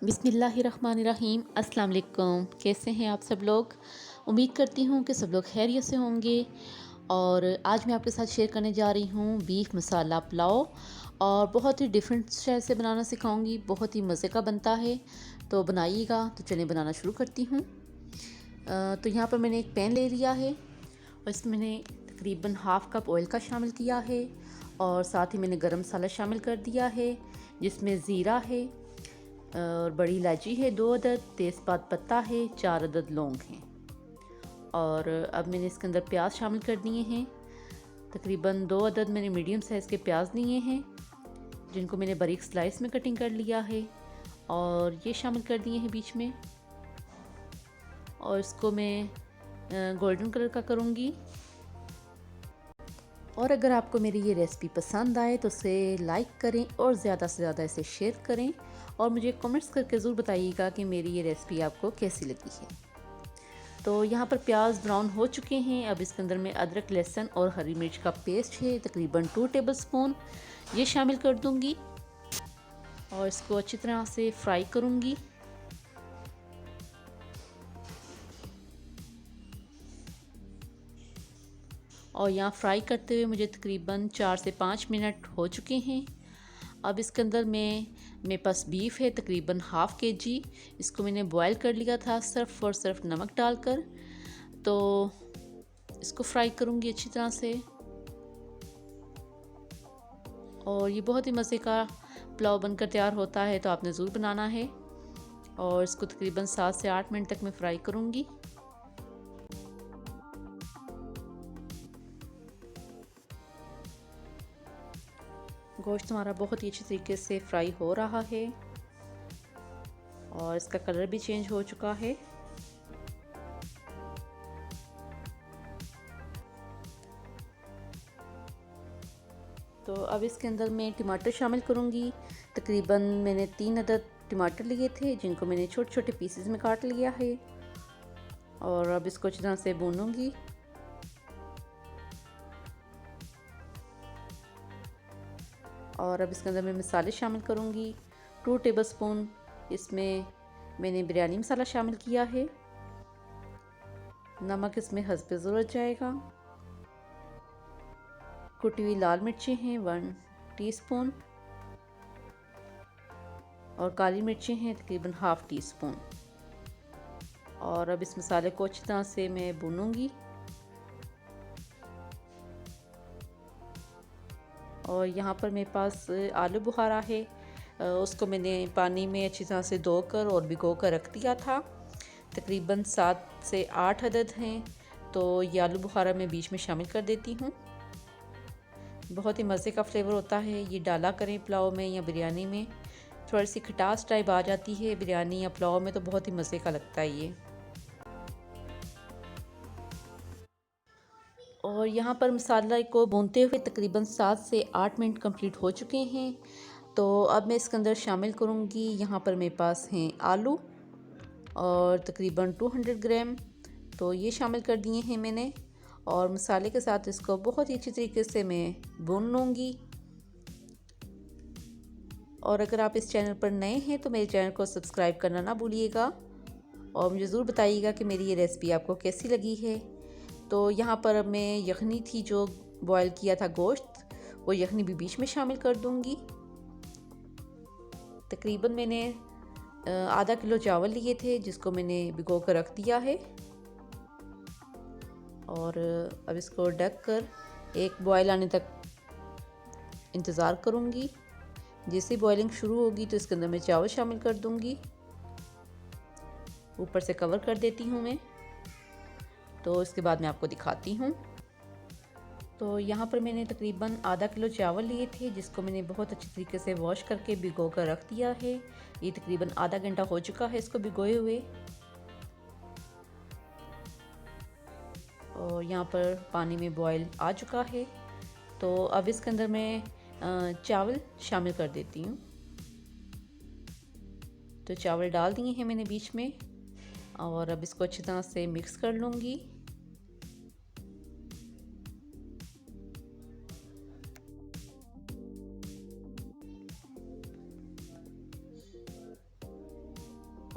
बिस्मिल्लाहिर्रहमानिर्रहीम। अस्सलाम वालेकुम। कैसे हैं आप सब लोग? उम्मीद करती हूँ कि सब लोग खैरियत से होंगे। और आज मैं आपके साथ शेयर करने जा रही हूँ बीफ मसाला पुलाव, और बहुत ही डिफरेंट स्टाइल से बनाना सिखाऊंगी। बहुत ही मज़े का बनता है, तो बनाइएगा। तो चलिए बनाना शुरू करती हूँ। तो यहाँ पर मैंने एक पैन ले लिया है और इसमें मैंने तकरीबन हाफ़ कप ऑयल का शामिल किया है, और साथ ही मैंने गरम मसाला शामिल कर दिया है, जिसमें ज़ीरा है और बड़ी इलायची है 2 अदद, तेज़पात पत्ता है, 4 अदद लौंग हैं। और अब मैंने इसके अंदर प्याज शामिल कर दिए हैं। तकरीबन 2 अदद मैंने मीडियम साइज़ के प्याज लिए हैं, जिनको मैंने बारीक स्लाइस में कटिंग कर लिया है, और ये शामिल कर दिए हैं बीच में। और इसको मैं गोल्डन कलर का करूँगी। और अगर आपको मेरी ये रेसिपी पसंद आए तो उसे लाइक करें और ज़्यादा से ज़्यादा इसे शेयर करें, और मुझे कमेंट्स करके ज़रूर बताइएगा कि मेरी ये रेसिपी आपको कैसी लगी है। तो यहाँ पर प्याज ब्राउन हो चुके हैं। अब इसके अंदर मैं अदरक, लहसुन और हरी मिर्च का पेस्ट है तकरीबन 2 टेबलस्पून, ये शामिल कर दूँगी और इसको अच्छी तरह से फ्राई करूँगी। और यहाँ फ्राई करते हुए मुझे तकरीबन 4 से 5 मिनट हो चुके हैं। अब इसके अंदर मेरे पास बीफ है तकरीबन हाफ़ के जी। इसको मैंने बॉयल कर लिया था सिर्फ और सिर्फ नमक डालकर। तो इसको फ्राई करूँगी अच्छी तरह से। और ये बहुत ही मज़े का पुलाव बनकर तैयार होता है, तो आपने ज़रूर बनाना है। और इसको तकरीबन 7 से 8 मिनट तक मैं फ्राई करूँगी। गोश्त हमारा बहुत ही अच्छी तरीके से फ्राई हो रहा है और इसका कलर भी चेंज हो चुका है। तो अब इसके अंदर मैं टमाटर शामिल करूँगी। तकरीबन मैंने 3 अदद टमाटर लिए थे, जिनको मैंने छोटे छोटे पीसेस में काट लिया है। और अब इसको अच्छी तरह से भूनूंगी। और अब इसके अंदर मैं मसाले शामिल करूँगी। 2 टेबलस्पून इसमें मैंने बिरयानी मसाला शामिल किया है। नमक इसमें हस्ब ज़रूरत जाएगा। कुटी हुई लाल मिर्चें हैं 1 टीस्पून, और काली मिर्चें हैं तकरीबन हाफ़ टी स्पून। और अब इस मसाले को अच्छी तरह से मैं भूनूंगी। और यहाँ पर मेरे पास आलू बुखारा है, उसको मैंने पानी में अच्छी तरह से धोकर और भिगो कर रख दिया था। तकरीबन 7 से 8 अदद हैं, तो ये आलू बुखारा मैं बीच में शामिल कर देती हूँ। बहुत ही मज़े का फ्लेवर होता है, ये डाला करें पुलाव में या बिरयानी में। थोड़ी सी खटास टाइप आ जाती है बिरयानी या पुलाव में, तो बहुत ही मज़े का लगता है ये। और यहाँ पर मसाला को भूनते हुए तकरीबन 7 से 8 मिनट कंप्लीट हो चुके हैं। तो अब मैं इसके अंदर शामिल करूँगी, यहाँ पर मेरे पास हैं आलू और तकरीबन 200 ग्राम, तो ये शामिल कर दिए हैं मैंने। और मसाले के साथ इसको बहुत ही अच्छी तरीके से मैं भून लूँगी। और अगर आप इस चैनल पर नए हैं तो मेरे चैनल को सब्सक्राइब करना ना भूलिएगा, और मुझे ज़रूर बताइएगा कि मेरी ये रेसिपी आपको कैसी लगी है। तो यहाँ पर अब मैं यखनी थी जो बॉयल किया था गोश्त, वो यखनी भी बीच में शामिल कर दूँगी। तकरीबन मैंने आधा किलो चावल लिए थे, जिसको मैंने भिगो कर रख दिया है। और अब इसको ढक कर एक बॉयल आने तक इंतज़ार करूँगी। जैसे बॉइलिंग शुरू होगी तो इसके अंदर मैं चावल शामिल कर दूँगी। ऊपर से कवर कर देती हूँ मैं। तो इसके बाद मैं आपको दिखाती हूँ। तो यहाँ पर मैंने तकरीबन आधा किलो चावल लिए थे, जिसको मैंने बहुत अच्छी तरीके से वॉश करके भिगो कर रख दिया है। ये तकरीबन आधा घंटा हो चुका है इसको भिगोए हुए। और यहाँ पर पानी में बॉयल आ चुका है। तो अब इसके अंदर मैं चावल शामिल कर देती हूँ। तो चावल डाल दिए हैं मैंने बीच में, और अब इसको अच्छी तरह से मिक्स कर लूँगी।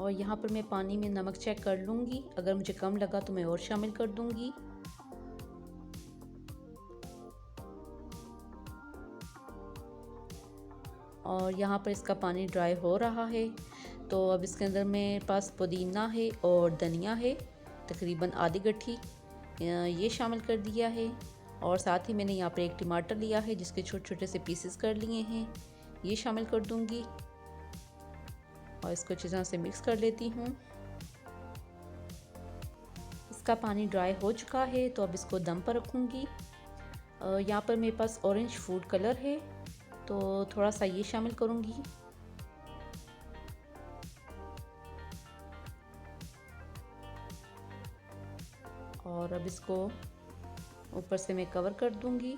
और यहाँ पर मैं पानी में नमक चेक कर लूँगी, अगर मुझे कम लगा तो मैं और शामिल कर दूँगी। और यहाँ पर इसका पानी ड्राई हो रहा है, तो अब इसके अंदर मेरे पास पुदीना है और धनिया है, तकरीबन आधी गट्ठी ये शामिल कर दिया है। और साथ ही मैंने यहाँ पर एक टमाटर लिया है जिसके छोटे छोटे से पीसेस कर लिए हैं, ये शामिल कर दूँगी और इसको अच्छी तरह से मिक्स कर लेती हूँ। इसका पानी ड्राई हो चुका है, तो अब इसको दम पर रखूँगी। यहाँ पर मेरे पास ऑरेंज फूड कलर है, तो थोड़ा सा ये शामिल करूँगी। और अब इसको ऊपर से मैं कवर कर दूँगी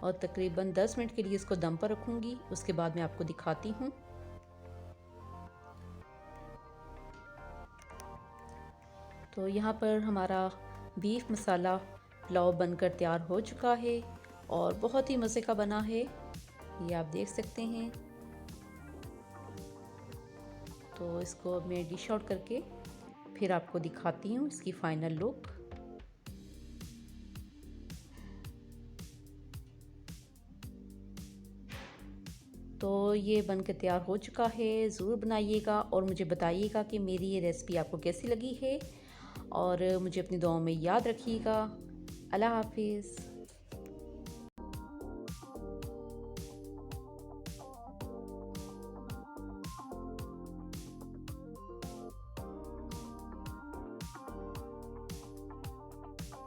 और तकरीबन 10 मिनट के लिए इसको दम पर रखूँगी। उसके बाद मैं आपको दिखाती हूँ। तो यहाँ पर हमारा बीफ मसाला पुलाव बनकर तैयार हो चुका है और बहुत ही मज़े का बना है, ये आप देख सकते हैं। तो इसको अब मैं डिश आउट करके फिर आपको दिखाती हूँ इसकी फ़ाइनल लुक। तो ये बनकर तैयार हो चुका है, ज़रूर बनाइएगा और मुझे बताइएगा कि मेरी ये रेसिपी आपको कैसी लगी है और मुझे अपनी दुआओं में याद रखिएगा। अल्लाह हाफिज़।